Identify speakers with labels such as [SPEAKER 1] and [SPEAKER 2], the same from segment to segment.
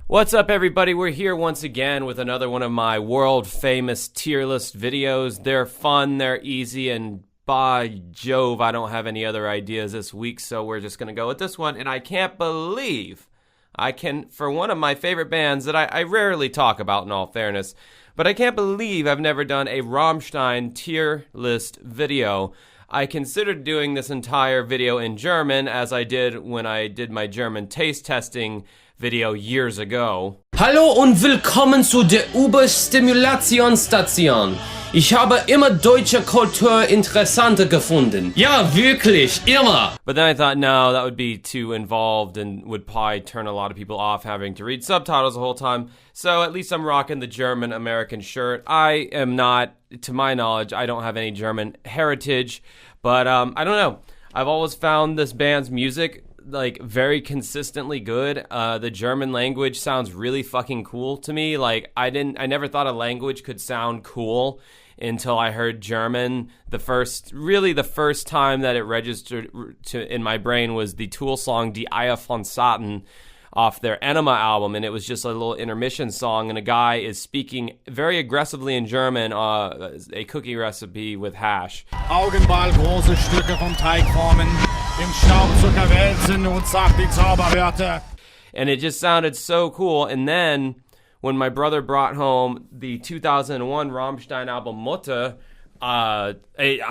[SPEAKER 1] What's up, everybody? We're here once again with another one of my world-famous tier list videos. They're fun, they're easy, and by Jove, I don't have any other ideas this week, so we're just going to go with this one. And I can't believe for one of my favorite bands that I rarely talk about, in all fairness, but I can't believe I've never done a Rammstein tier list video. I considered doing this entire video in German, as I did when I did my German taste testing video years ago.
[SPEAKER 2] Hallo und willkommen zu der Überstimulationsstation. Ich habe immer deutsche Kultur interessant gefunden. Ja, wirklich, immer.
[SPEAKER 1] But then I thought, no, that would be too involved and would probably turn a lot of people off having to read subtitles the whole time. So at least I'm rocking the German-American shirt. I am not, to my knowledge, I don't have any German heritage. But I don't know. I've always found this band's music like very consistently good. The German language sounds really fucking cool to me. Like I never thought a language could sound cool until I heard German. The first time that it registered in my brain was the Tool song Die Eier von Satan off their Enema album, and it was just a little intermission song, and a guy is speaking very aggressively in German a cookie recipe with hash.
[SPEAKER 3] Augenball große Stücke vom Teig formen, im Staubzucker wälzen und sagt die Zauberwörter.
[SPEAKER 1] And it just sounded so cool. And then when my brother brought home the 2001 Rammstein album Mutter, I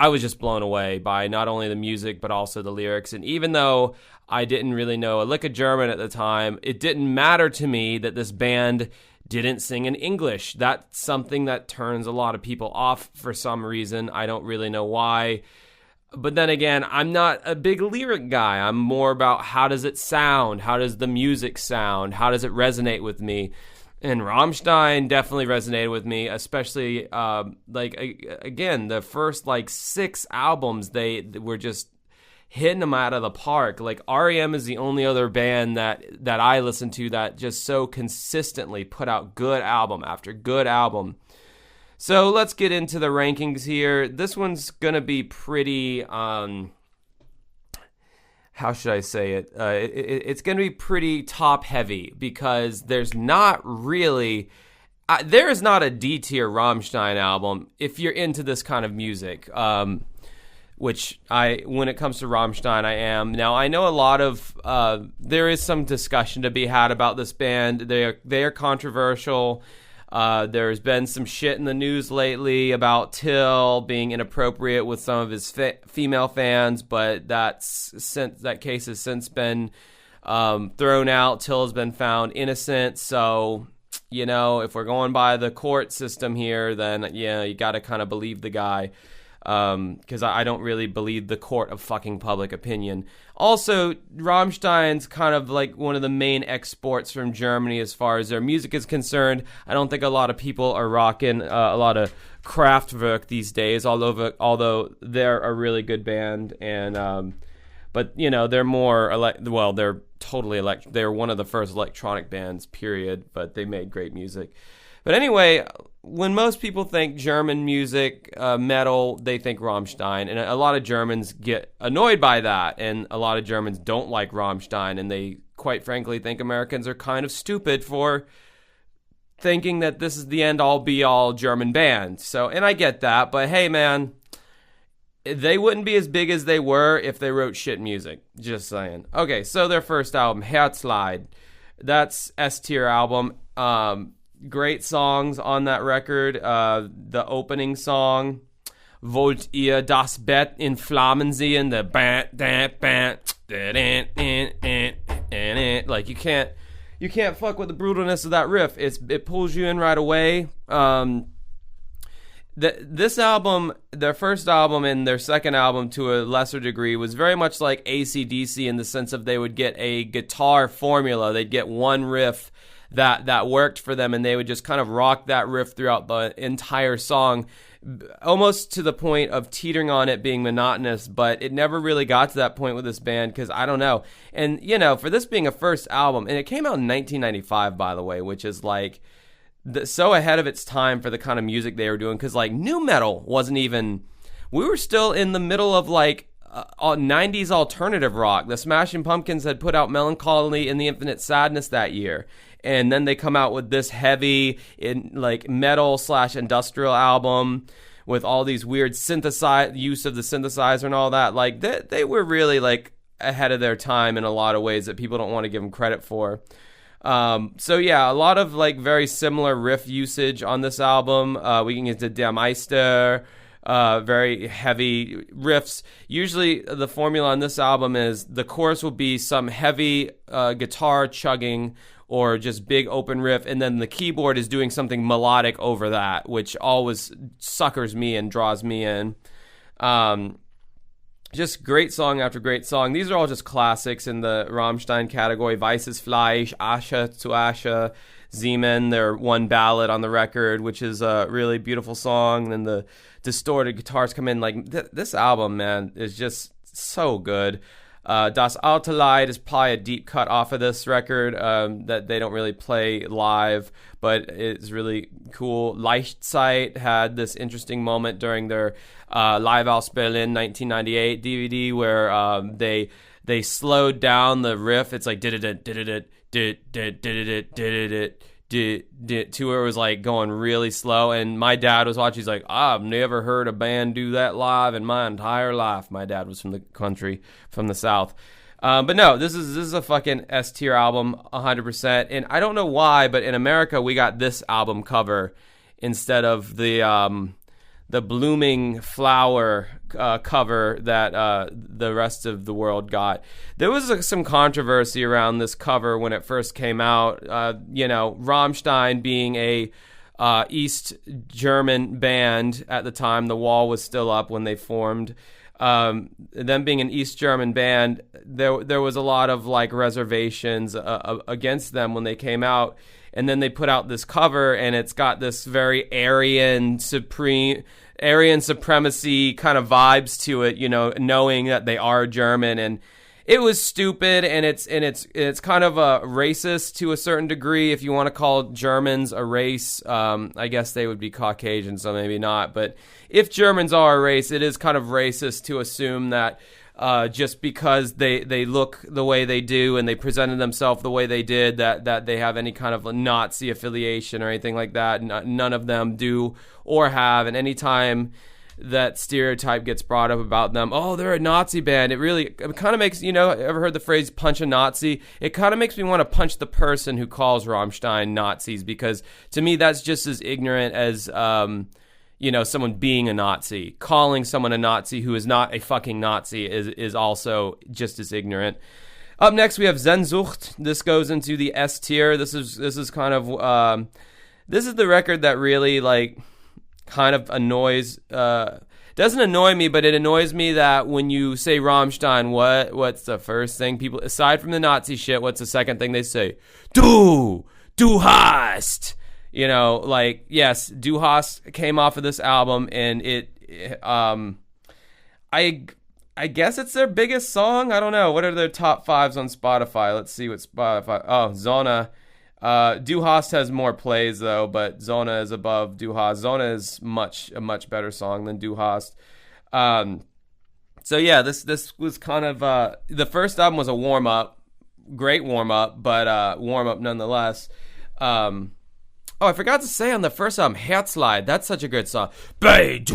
[SPEAKER 1] was just blown away by not only the music but also the lyrics. And even though I didn't really know a lick of German at the time, it didn't matter to me that this band didn't sing in English. That's something that turns a lot of people off for some reason. I don't really know why. But then again, I'm not a big lyric guy. I'm more about how does it sound? How does the music sound? How does it resonate with me? And Rammstein definitely resonated with me, especially, again, the first, 6 albums, they were just hitting them out of the park. Like, R.E.M. is the only other band that I listen to that just so consistently put out good album after good album. So let's get into the rankings here. This one's going to be pretty, how should I say it? It's going to be pretty top-heavy because there's not really... there is not a D-tier Rammstein album if you're into this kind of music, which when it comes to Rammstein, I am. Now, I know a lot of... there is some discussion to be had about this band. They are controversial. There's been some shit in the news lately about Till being inappropriate with some of his female fans, but that case has since been thrown out. Till has been found innocent, so, if we're going by the court system here, then, you got to kind of believe the guy, because I don't really believe the court of fucking public opinion. Also, Rammstein's kind of like one of the main exports from Germany as far as their music is concerned. I don't think a lot of people are rocking a lot of Kraftwerk these days, although they're a really good band. And but they're more they're totally they're one of the first electronic bands, period. But they made great music. But anyway, when most people think German music, metal, they think Rammstein. And a lot of Germans get annoyed by that. And a lot of Germans don't like Rammstein. And they, quite frankly, think Americans are kind of stupid for thinking that this is the end-all, be-all German band. So, and I get that. But hey, man, they wouldn't be as big as they were if they wrote shit music. Just saying. Okay, so their first album, Herzeleid. That's S-tier album. Great songs on that record. The opening song, Wollt ihr das Bett in Flammen sehen? The like you can't fuck with the brutalness of that riff. It pulls you in right away. This album, their first album and their second album to a lesser degree, was very much like AC/DC in the sense of they would get a guitar formula. They'd get one riff that worked for them, and they would just kind of rock that riff throughout the entire song, almost to the point of teetering on it being monotonous. But it never really got to that point with this band, because I don't know. And for this being a first album, and it came out in 1995, by the way, which is so ahead of its time for the kind of music they were doing, because nu metal wasn't even... We were still in the middle of 90s alternative rock. The Smashing Pumpkins had put out Melancholy and the Infinite Sadness that year. And then they come out with this heavy metal / industrial album with all these weird use of the synthesizer and all that. Like they were really like ahead of their time in a lot of ways that people don't want to give them credit for. So yeah, a lot of like very similar riff usage on this album. We can get to Der Meister, very heavy riffs. Usually the formula on this album is the chorus will be some heavy guitar chugging or just big open riff, and then the keyboard is doing something melodic over that, which always suckers me and draws me in. Just great song after great song. These are all just classics in the Rammstein category. Weißes Fleisch, Asche zu Asche, Siemen, their one ballad on the record, which is a really beautiful song. And then the distorted guitars come in. Like this album, man, is just so good. Das alte Lied is probably a deep cut off of this record that they don't really play live, but it's really cool. Zeit had this interesting moment during their Live aus Berlin 1998 DVD where they slowed down the riff. It's like to where it was like going really slow, and my dad was watching. He's like, I've never heard a band do that live in my entire life. My dad was from the country, from the South. But no, this is a fucking S tier album, 100%. And I don't know why, but in America we got this album cover instead of the blooming flower cover that the rest of the world got. There was some controversy around this cover when it first came out. Rammstein being a East German band at the time, the wall was still up when they formed. Them being an East German band, there was a lot of like reservations against them when they came out. And then they put out this cover, and it's got this very Aryan supremacy kind of vibes to it, knowing that they are German. And it was stupid, and it's kind of a racist to a certain degree. If you want to call Germans a race, I guess they would be Caucasian, so maybe not. But if Germans are a race, it is kind of racist to assume that just because they look the way they do and they presented themselves the way they did, that they have any kind of Nazi affiliation or anything like that. None of them do or have. And anytime that stereotype gets brought up about them, oh, they're a Nazi band, it kind of makes, ever heard the phrase punch a Nazi? It kind of makes me want to punch the person who calls Rammstein Nazis, because to me that's just as ignorant as someone being a Nazi. Calling someone a Nazi who is not a fucking Nazi is also just as ignorant. Up next, we have Sehnsucht. This goes into the S tier. This is kind of this is the record that really like kind of annoys. Doesn't annoy me, but it annoys me that when you say Rammstein, what's the first thing people, aside from the Nazi shit, what's the second thing they say? Du hast. Yes, Du hast came off of this album, and I guess it's their biggest song. I don't know. What are their top fives on Spotify? Let's see what Spotify. Oh, Zona. Du hast has more plays though, but Zona is above Du hast. Zona is a much better song than Du hast. So yeah, this was kind of the first album was a warm up, great warm up, but warm up nonetheless. Oh, I forgot to say on the first album, Herzeleid. That's such a good song. Dude,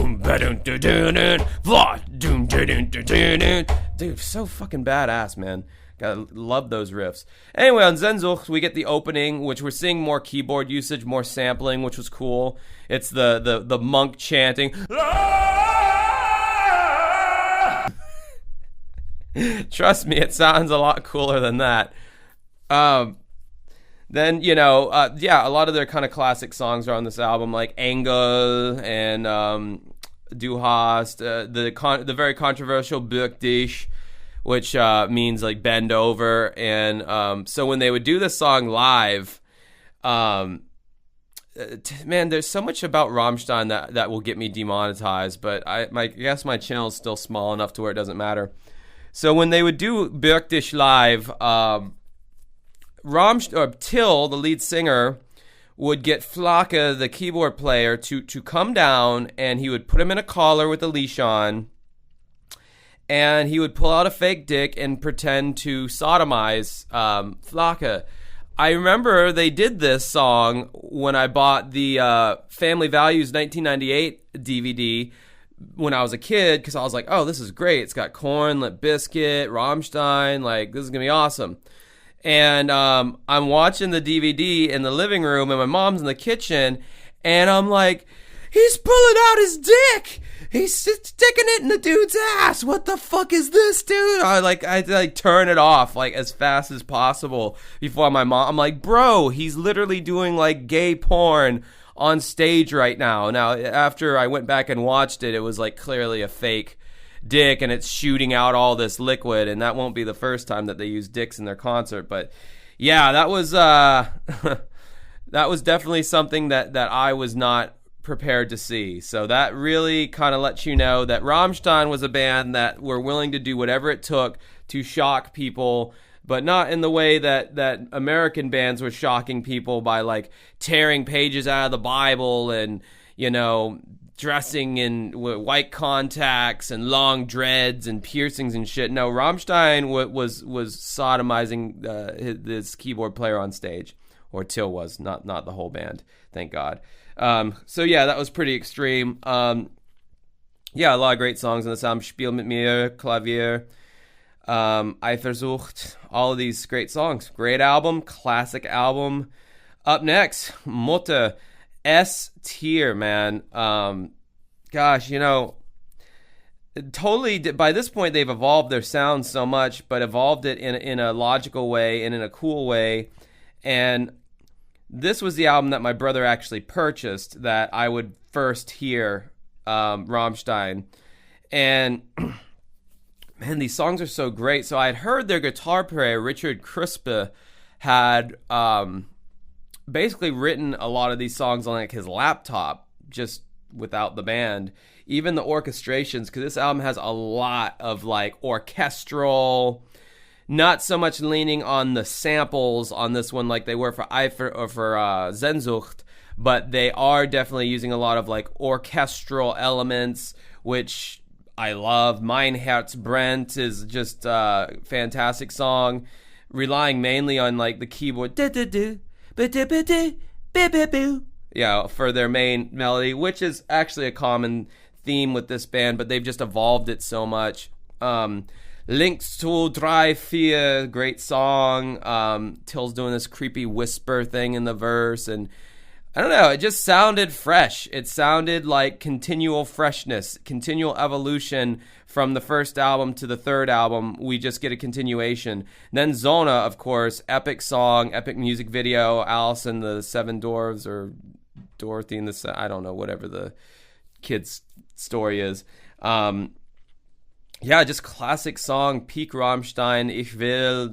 [SPEAKER 1] so fucking badass, man. Gotta love those riffs. Anyway, on Sehnsucht, we get the opening, which we're seeing more keyboard usage, more sampling, which was cool. It's the monk chanting. Trust me, it sounds a lot cooler than that. Then, a lot of their kind of classic songs are on this album, like Engel and Du hast, the very controversial Bürg dich, which means like bend over. And so when they would do this song live, man, there's so much about Rammstein that will get me demonetized, but I guess my channel is still small enough to where it doesn't matter. So when they would do Bürg dich live, Till, the lead singer, would get Flake, the keyboard player, to come down, and he would put him in a collar with a leash on, and he would pull out a fake dick and pretend to sodomize Flake. I remember they did this song when I bought the Family Values 1998 DVD when I was a kid, because I was like, oh, this is great. It's got Korn, Limp Bizkit, Rammstein. Like, this is going to be awesome. And I'm watching the DVD in the living room, and my mom's in the kitchen, and I'm like, he's pulling out his dick. He's sticking it in the dude's ass. What the fuck is this, dude? I turn it off like as fast as possible before I'm like, bro, he's literally doing like gay porn on stage right now. Now, after I went back and watched it, it was like clearly a fake dick, and it's shooting out all this liquid, and that won't be the first time that they use dicks in their concert. But yeah, that was that was definitely something that I was not prepared to see. So that really kind of lets you know that Rammstein was a band that were willing to do whatever it took to shock people, but not in the way that American bands were shocking people by like tearing pages out of the Bible and, you know, dressing in white contacts and long dreads and piercings and shit. No, Rammstein was sodomizing this keyboard player on stage, or Till was, not the whole band, thank God. So yeah, that was pretty extreme. Yeah, a lot of great songs on this album. Spiel mit mir, Klavier, Eifersucht, all of these great songs. Great album, classic album. Up next, Mutter, S tier, man. Gosh, you know, totally, by this point they've evolved their sound so much, but evolved it in a logical way and in a cool way. And this was the album that my brother actually purchased that I would first hear Rammstein. And man, these songs are so great. So I had heard their guitar player, Richard Crispe, had basically written a lot of these songs on like his laptop, just without the band. Even the orchestrations, because this album has a lot of like orchestral, not so much leaning on the samples on this one like they were for Sehnsucht, but they are definitely using a lot of like orchestral elements, which I love. Mein Herz brennt is just a fantastic song, relying mainly on like the keyboard, yeah, for their main melody, which is actually a common theme with this band, but they've just evolved it so much. Links to Drei Vier, great song. Till's doing this creepy whisper thing in the verse, and I don't know, it just sounded fresh. It sounded like continual freshness, continual evolution from the first album to the third album. We just get a continuation. Then Zona, of course, epic song, epic music video. Alice and the Seven Dwarves, or Dorothy and the, I don't know, whatever the kid's story is. Yeah, just classic song, peak Rammstein. Ich will,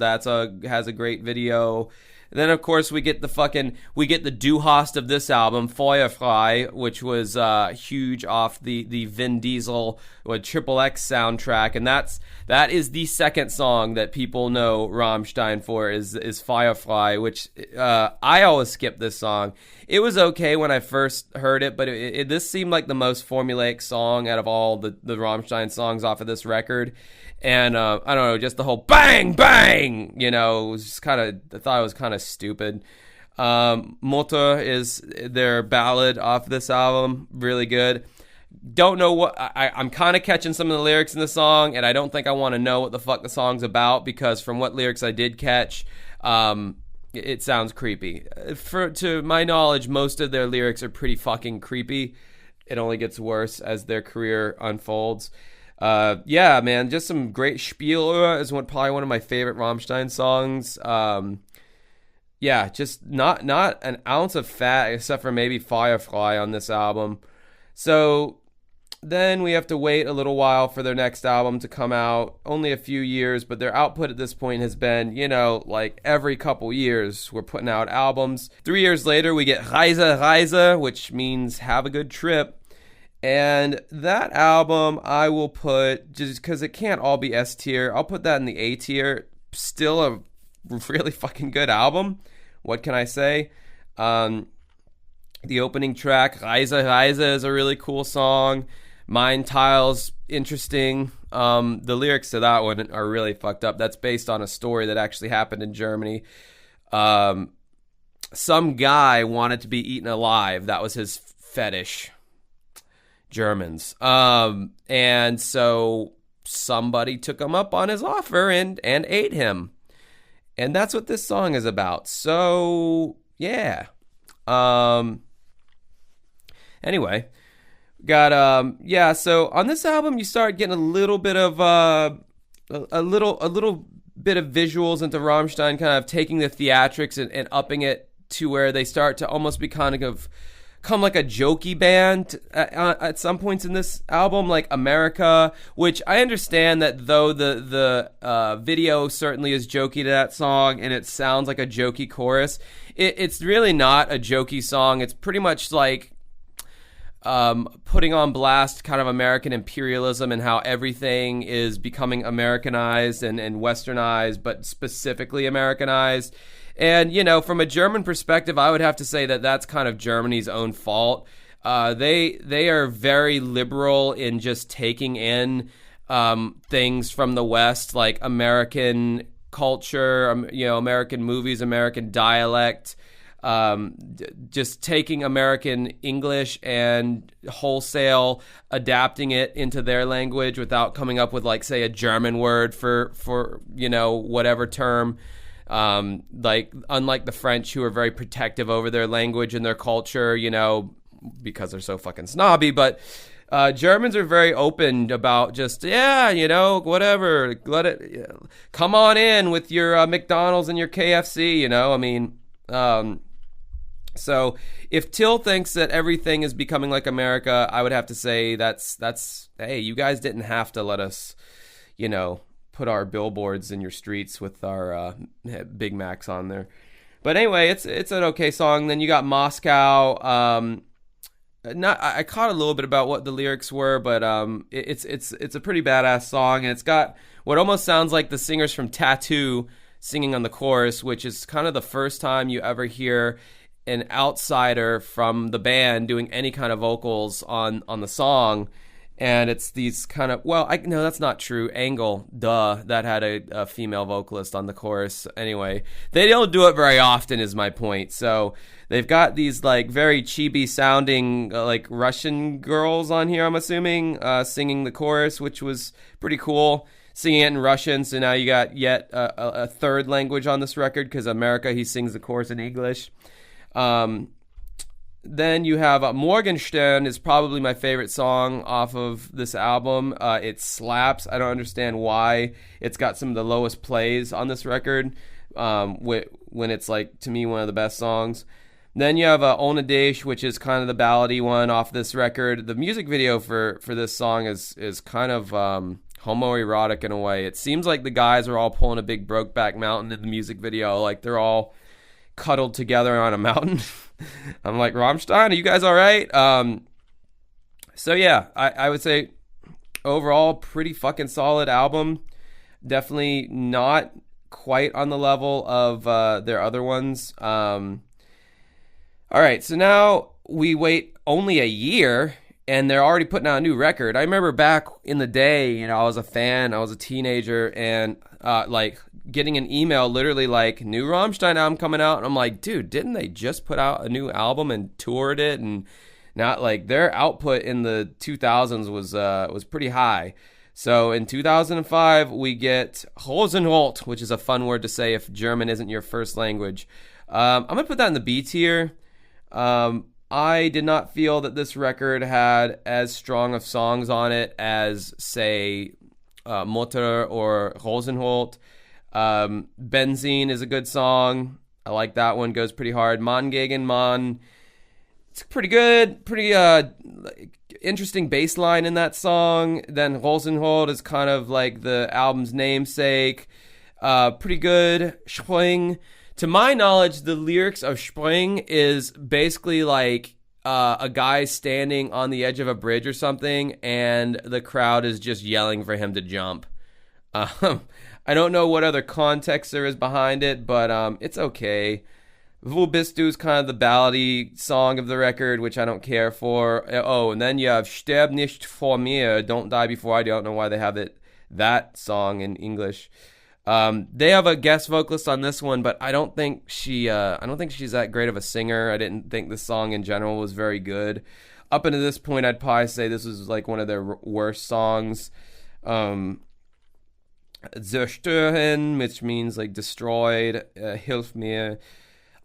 [SPEAKER 1] has a great video. And then of course we get the Du Hast of this album, Feuerfrei, which was huge off the Vin Diesel or Triple X soundtrack, and that is the second song that people know Rammstein for is Feuerfrei, which I always skip this song. It was okay when I first heard it, but this seemed like the most formulaic song out of all the Rammstein songs off of this record. And I don't know, just the whole bang bang, you know, was just I thought it was kind of stupid. Mutter is their ballad off this album, really good. Don't know what I'm kind of catching some of the lyrics in the song, and I don't think I want to know what the fuck the song's about, because from what lyrics I did catch, it sounds creepy. To my knowledge, most of their lyrics are pretty fucking creepy. It only gets worse as their career unfolds. Yeah, man, just some great Spiel is probably one of my favorite Rammstein songs. Yeah, just not an ounce of fat except for maybe Firefly on this album. So then we have to wait a little while for their next album to come out. Only a few years, but their output at this point has been, you know, like every couple years we're putting out albums. 3 years later we get Reise, which means have a good trip. And that album I will put, just because it can't all be S tier, I'll put that in the A tier. Still a really fucking good album. What can I say? The opening track, Reise is a really cool song. Mind Tile's interesting. The lyrics to that one are really fucked up. That's based on a story that actually happened in Germany. Some guy wanted to be eaten alive. That was his fetish. Germans. And so somebody took him up on his offer and ate him. And that's what this song is about. So, yeah. Anyway, got so on this album you start getting a little bit of a little bit of visuals into Rammstein, kind of taking the theatrics and upping it to where they start to almost be kind of come like a jokey band at some points in this album, like America, which I understand that though the video certainly is jokey to that song and it sounds like a jokey chorus, it's really not a jokey song. It's pretty much like putting on blast kind of American imperialism and how everything is becoming Americanized and westernized, but specifically Americanized. And, you know, from a German perspective, I would have to say that that's kind of Germany's own fault. They are very liberal in just taking in things from the West, like American culture, American movies, American dialect, just taking American English and wholesale adapting it into their language without coming up with, like, say, a German word for whatever term. Like, unlike the French, who are very protective over their language and their culture, because they're so fucking snobby, but Germans are very open about just, whatever, let it, come on in with your McDonald's and your KFC, so if Till thinks that everything is becoming like America, I would have to say that's hey, you guys didn't have to let us, put our billboards in your streets with our Big Macs on there. But anyway, it's an okay song. Then you got Moscow. I caught a little bit about what the lyrics were, but it's a pretty badass song, and it's got what almost sounds like the singers from Tattoo singing on the chorus, which is kind of the first time you ever hear an outsider from the band doing any kind of vocals on the song. And it's these kind of, no, that's not true. Angle, that had a female vocalist on the chorus. Anyway, they don't do it very often is my point. So they've got these like very chibi sounding like Russian girls on here, I'm assuming, singing the chorus, which was pretty cool. Singing it in Russian, so now you got yet a third language on this record, because America, he sings the chorus in English. Then you have Morgenstern is probably my favorite song off of this album. It slaps. I don't understand why it's got some of the lowest plays on this record, when it's, like, to me, one of the best songs. Then you have Ohne Dich, which is kind of the ballady one off this record. The music video for this song is kind of homoerotic in a way. It seems like the guys are all pulling a big Brokeback Mountain in the music video. Like, they're all cuddled together on a mountain. I'm like, Rammstein, are you guys all right? So yeah, I would say overall pretty fucking solid album. Definitely not quite on the level of their other ones. All right, so now we wait only a year and they're already putting out a new record. I remember back in the day, I was a fan, I was a teenager, and getting an email literally like, new Rammstein album coming out, and I'm like, dude, didn't they just put out a new album and toured it? And not like their output in the 2000s was pretty high. So in 2005 we get Rosenrot, which is a fun word to say if German isn't your first language. I'm gonna put that in the B tier. I did not feel that this record had as strong of songs on it as, say, Mutter or Rosenrot. Benzene is a good song. I like that one. Goes pretty hard. Mann gegen Mann. It's pretty good. Pretty interesting bass line in that song. Then Rosenrot is kind of like the album's namesake. Pretty good. Spring. To my knowledge, the lyrics of Spring is basically like a guy standing on the edge of a bridge or something, and the crowd is just yelling for him to jump. I don't know what other context there is behind it, but it's okay. Wo bist du is kind of the ballady song of the record, which I don't care for. Oh, and then you have Sterb nicht vor mir, Don't Die Before I Do. I don't know why they have that song in English. They have a guest vocalist on this one, but I don't think she's that great of a singer. I didn't think the song in general was very good. Up until this point, I'd probably say this was like one of their worst songs. Zerstören, which means like destroyed. Hilf mir.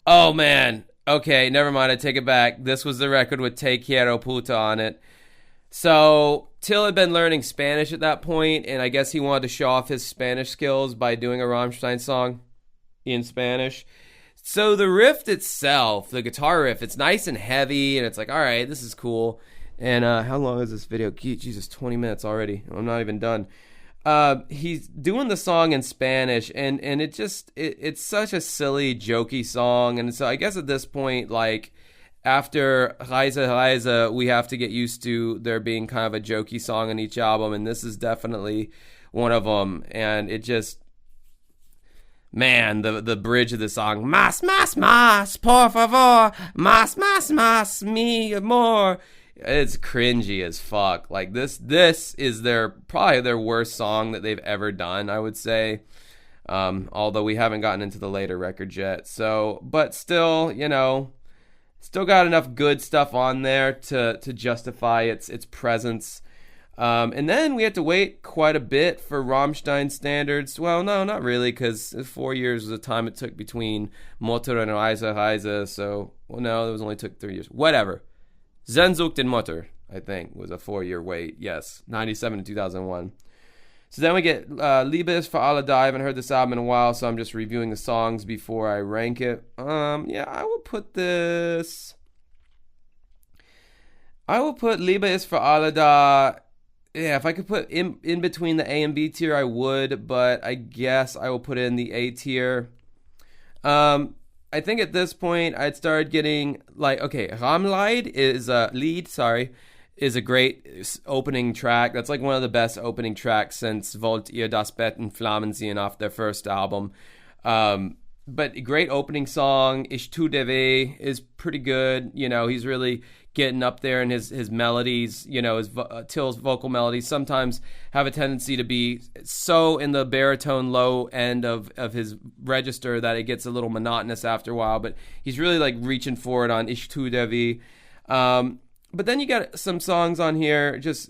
[SPEAKER 1] Oh man. Okay, never mind. I take it back. This was the record with Te Quiero Puta on it. So Till had been learning Spanish at that point, and I guess he wanted to show off his Spanish skills by doing a Rammstein song in Spanish. So the riff itself, the guitar riff, it's nice and heavy, and it's like, all right, this is cool. And how long is this video? Jesus, 20 minutes already. I'm not even done. He's doing the song in Spanish, and it's such a silly, jokey song. And so I guess at this point, like, after Reise, we have to get used to there being kind of a jokey song on each album, and this is definitely one of them. And it just, man, the bridge of the song, mas, por favor, mas, mi amor. It's cringy as fuck. Like this is probably their worst song that they've ever done, I would say. Although we haven't gotten into the later records yet. So, but still, still got enough good stuff on there to justify its presence. And then we had to wait quite a bit for Rammstein standards. Well, no, not really, because 4 years was the time it took between Mutter and Reise. So, well, no, it only took 3 years. Whatever. Sehnsucht and Mutter, I think, was a 4-year wait. Yes, 97 to 2001. So then we get Liebe ist für alle. I haven't heard this album in a while, so I'm just reviewing the songs before I rank it. Yeah, I will put Liebe ist für alle da. Yeah, if I could put in between the A and B tier, I would, but I guess I will put it in the A tier. I think at this point I'd started getting like, okay, Herzeleid is a great opening track. That's like one of the best opening tracks since Wollt ihr das Bett in Flammen sehen off their first album. But a great opening song. Ich tu dir weh is pretty good. He's really getting up there, and his melodies, Till's vocal melodies sometimes have a tendency to be so in the baritone low end of his register that it gets a little monotonous after a while, but he's really like reaching for it on Ich tu dir weh. But then you got some songs on here, just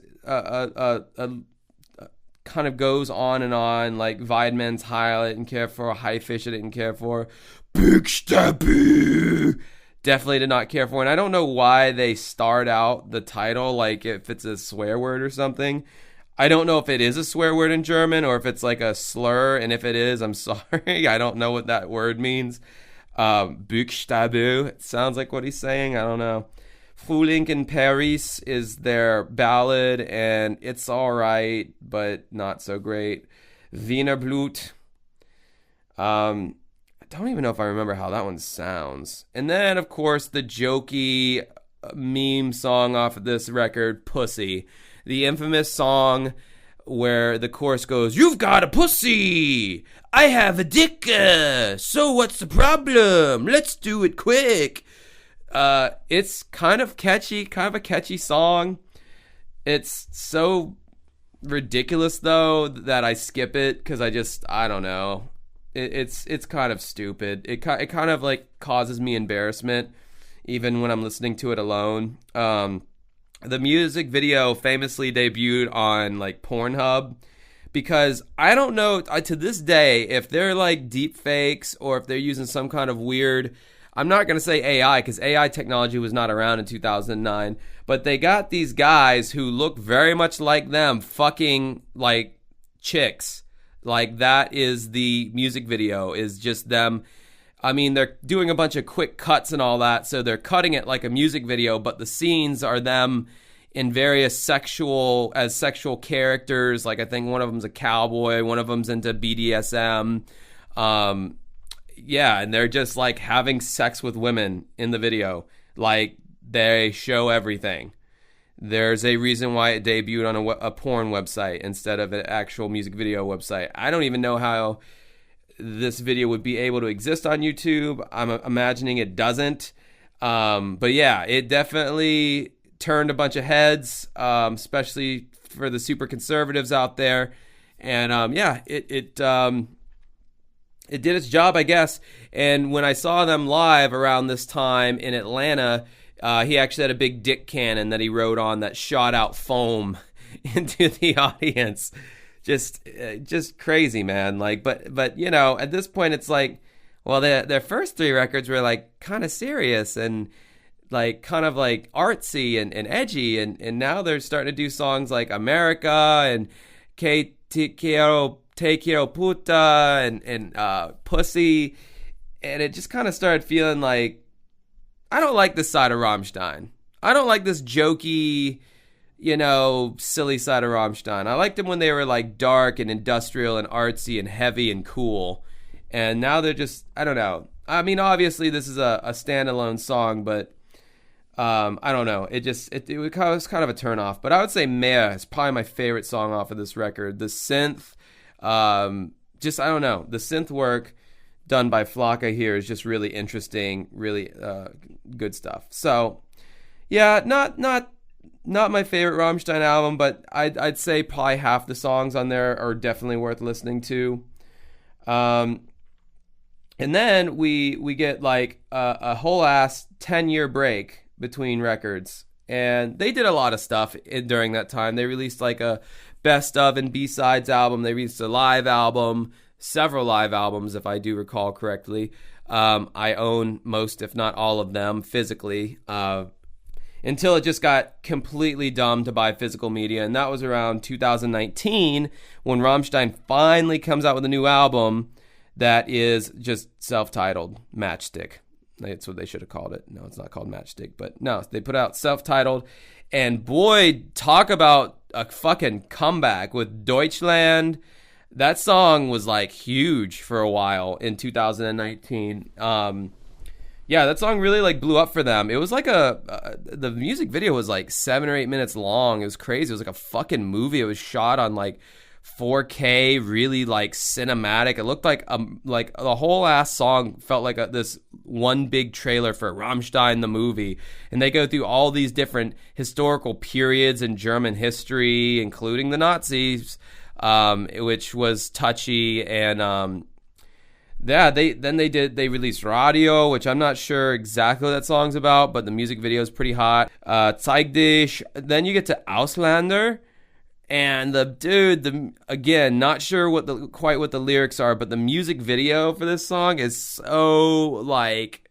[SPEAKER 1] kind of goes on and on, like Weidmann's Heil I didn't care for, Haifisch I didn't care for, Buchstabe definitely did not care for, and I don't know why they start out the title like if it's a swear word or something. I don't know if it is a swear word in German or if it's like a slur, and if it is, I'm sorry, I don't know what that word means. Buchstabe, it sounds like what he's saying, I don't know. Frühling in Paris is their ballad, and it's alright, but not so great. Wiener Blut. I don't even know if I remember how that one sounds. And then, of course, the jokey meme song off of this record, Pussy. The infamous song where the chorus goes, "You've got a pussy! I have a dick! So what's the problem? Let's do it quick!" It's kind of a catchy song. It's so ridiculous though that I skip it because I don't know. It's kind of stupid. It kind of like causes me embarrassment even when I'm listening to it alone. The music video famously debuted on like Pornhub because I don't know to this day if they're like deep fakes or if they're using some kind of weird, I'm not going to say AI because AI technology was not around in 2009, but they got these guys who look very much like them fucking like chicks. Like that is the music video, is just them. I mean, they're doing a bunch of quick cuts and all that, so they're cutting it like a music video, but the scenes are them in various sexual characters. Like I think one of them's a cowboy, one of them's into BDSM. Yeah, and they're just like having sex with women in the video. Like they show everything. There's a reason why it debuted on a porn website instead of an actual music video website. I don't even know how this video would be able to exist on YouTube. I'm imagining it doesn't. But yeah, it definitely turned a bunch of heads, especially for the super conservatives out there. And yeah, it did its job, I guess. And when I saw them live around this time in Atlanta, he actually had a big dick cannon that he rode on that shot out foam into the audience. Just crazy, man. Like, but you know, at this point, it's like, well, their first 3 records were like kind of serious and like kind of like artsy and edgy, and now they're starting to do songs like America and Que Te Quiero Puta and Pussy, and it just kind of started feeling like, I don't like this side of Rammstein. I don't like this jokey, you know, silly side of Rammstein. I liked them when they were like dark and industrial and artsy and heavy and cool. And now they're just, I don't know. I mean, obviously this is a standalone song, but I don't know. It was kind of a turnoff. But I would say Mehr is probably my favorite song off of this record. The synth, I don't know. The synth work done by Flocka here is just really interesting, really good stuff. So, yeah, not my favorite Rammstein album, but I'd say probably half the songs on there are definitely worth listening to. And then we get like a whole ass 10-year break between records, and they did a lot of stuff during that time. They released like a best of and B-sides album. They released a live album, several live albums, if I do recall correctly. I own most, if not all of them, physically, until it just got completely dumb to buy physical media, and that was around 2019 when Rammstein finally comes out with a new album that is just self-titled, Matchstick. That's what they should have called it. No, it's not called Matchstick, but no, they put out self-titled, and boy, talk about a fucking comeback with Deutschland. That song was like huge for a while in 2019. Yeah, that song really like blew up for them. It was like the music video was like 7 or 8 minutes long. It was crazy. It was like a fucking movie. It was shot on like 4K, really like cinematic. It looked like the whole ass song felt like this one big trailer for Rammstein the movie. And they go through all these different historical periods in German history, including the Nazis, which was touchy. And yeah, they released Radio, which I'm not sure exactly what that song's about, but the music video is pretty hot. Zeig dich. Then you get to Ausländer. And again, not sure quite what the lyrics are, but the music video for this song is so like,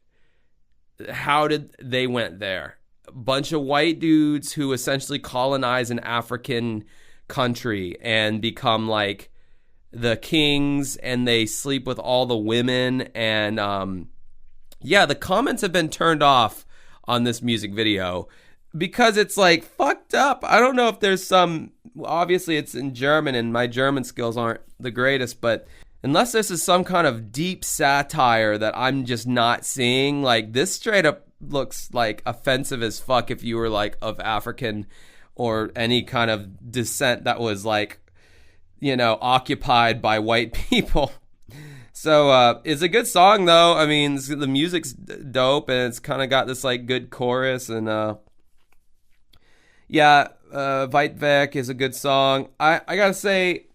[SPEAKER 1] how did they went there? A bunch of white dudes who essentially colonize an African country and become like the kings, and they sleep with all the women. And yeah, the comments have been turned off on this music video because it's like fucked up. I don't know if there's obviously it's in German and my German skills aren't the greatest, but unless this is some kind of deep satire that I'm just not seeing, like this straight up looks like offensive as fuck if you were like of African or any kind of descent that was like, you know, occupied by white people. So it's a good song though. I mean, the music's dope and it's kind of got this like good chorus, and yeah, Weit Weg is a good song. I gotta say,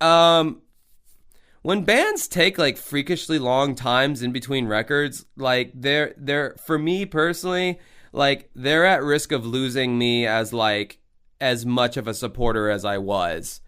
[SPEAKER 1] when bands take like freakishly long times in between records, like they're for me personally, like they're at risk of losing me as much of a supporter as I was.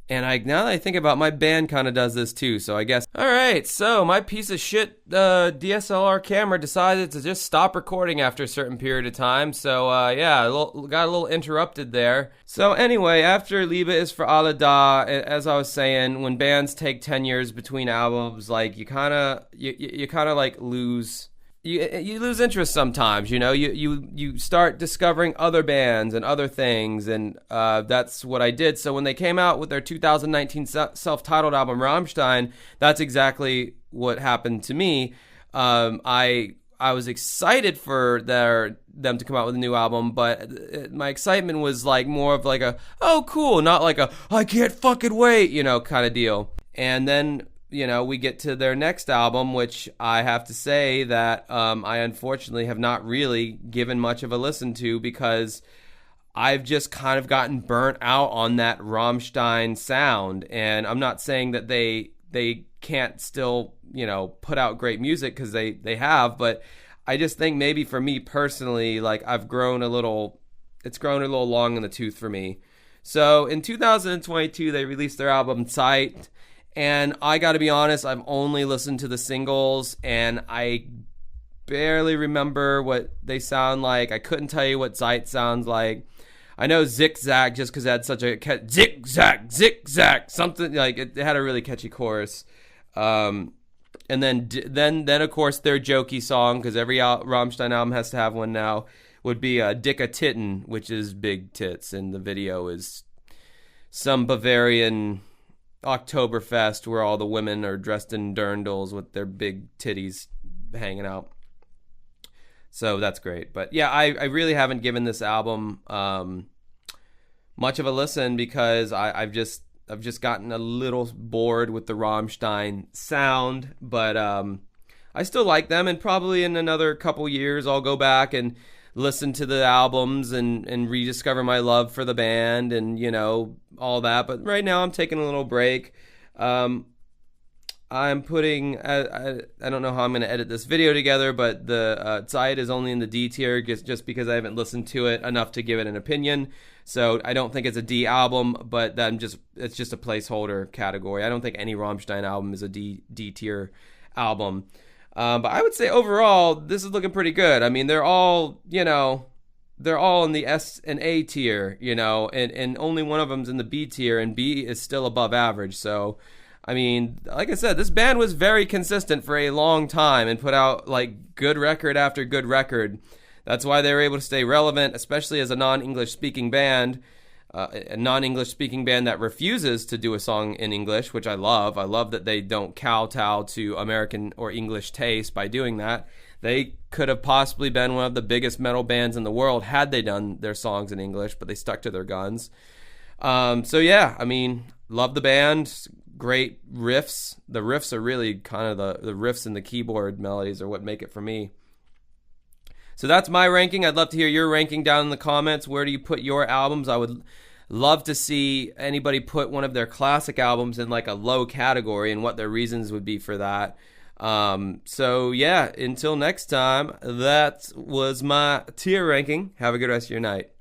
[SPEAKER 1] And now that I think about it, my band kind of does this too, so I guess. Alright, so my piece of shit DSLR camera decided to just stop recording after a certain period of time, so yeah, got a little interrupted there. So anyway, after Liebe is for alle da, as I was saying, when bands take 10 years between albums, like you kind of like lose... You lose interest sometimes, you know. You start discovering other bands and other things, and that's what I did. So when they came out with their 2019 self-titled album Rammstein, that's exactly what happened to me. I was excited for them to come out with a new album, but my excitement was like more of like a, oh cool, not like a I can't fucking wait, you know, kind of deal. And then, we get to their next album, which I have to say that I unfortunately have not really given much of a listen to, because I've just kind of gotten burnt out on that Rammstein sound. And I'm not saying that they can't still, put out great music, because they have, but I just think maybe for me personally, like, it's grown a little long in the tooth for me. So in 2022, they released their album Zeit, and I got to be honest, I've only listened to the singles, and I barely remember what they sound like. I couldn't tell you what Zeit sounds like. I know Zigzag just because it had such a zigzag, zigzag, something like it had a really catchy chorus. And then of course their jokey song, because every Rammstein album has to have one now, would be Dicke Titten, which is big tits, and the video is some Bavarian Oktoberfest where all the women are dressed in dirndls with their big titties hanging out. So that's great. But yeah, I really haven't given this album much of a listen, because I've just gotten a little bored with the Rammstein sound. But I still like them, and probably in another couple years I'll go back and listen to the albums and rediscover my love for the band and, all that. But right now I'm taking a little break. I'm putting, I don't know how I'm going to edit this video together, but the Zeit is only in the D tier just because I haven't listened to it enough to give it an opinion. So I don't think it's a D album, but it's just a placeholder category. I don't think any Rammstein album is a D tier album. But I would say overall, this is looking pretty good. I mean, they're all in the S and A tier, and only one of them's in the B tier, and B is still above average. So, I mean, like I said, this band was very consistent for a long time and put out like good record after good record. That's why they were able to stay relevant, especially as a non-English speaking band. A non-English speaking band that refuses to do a song in English, which I love. I love that they don't kowtow to American or English taste by doing that. They could have possibly been one of the biggest metal bands in the world had they done their songs in English, but they stuck to their guns. So yeah, I mean, love the band. Great riffs. The riffs are really kind of the riffs and the keyboard melodies are what make it for me. So that's my ranking. I'd love to hear your ranking down in the comments. Where do you put your albums? I would love to see anybody put one of their classic albums in like a low category and what their reasons would be for that. So yeah, until next time, that was my tier ranking. Have a good rest of your night.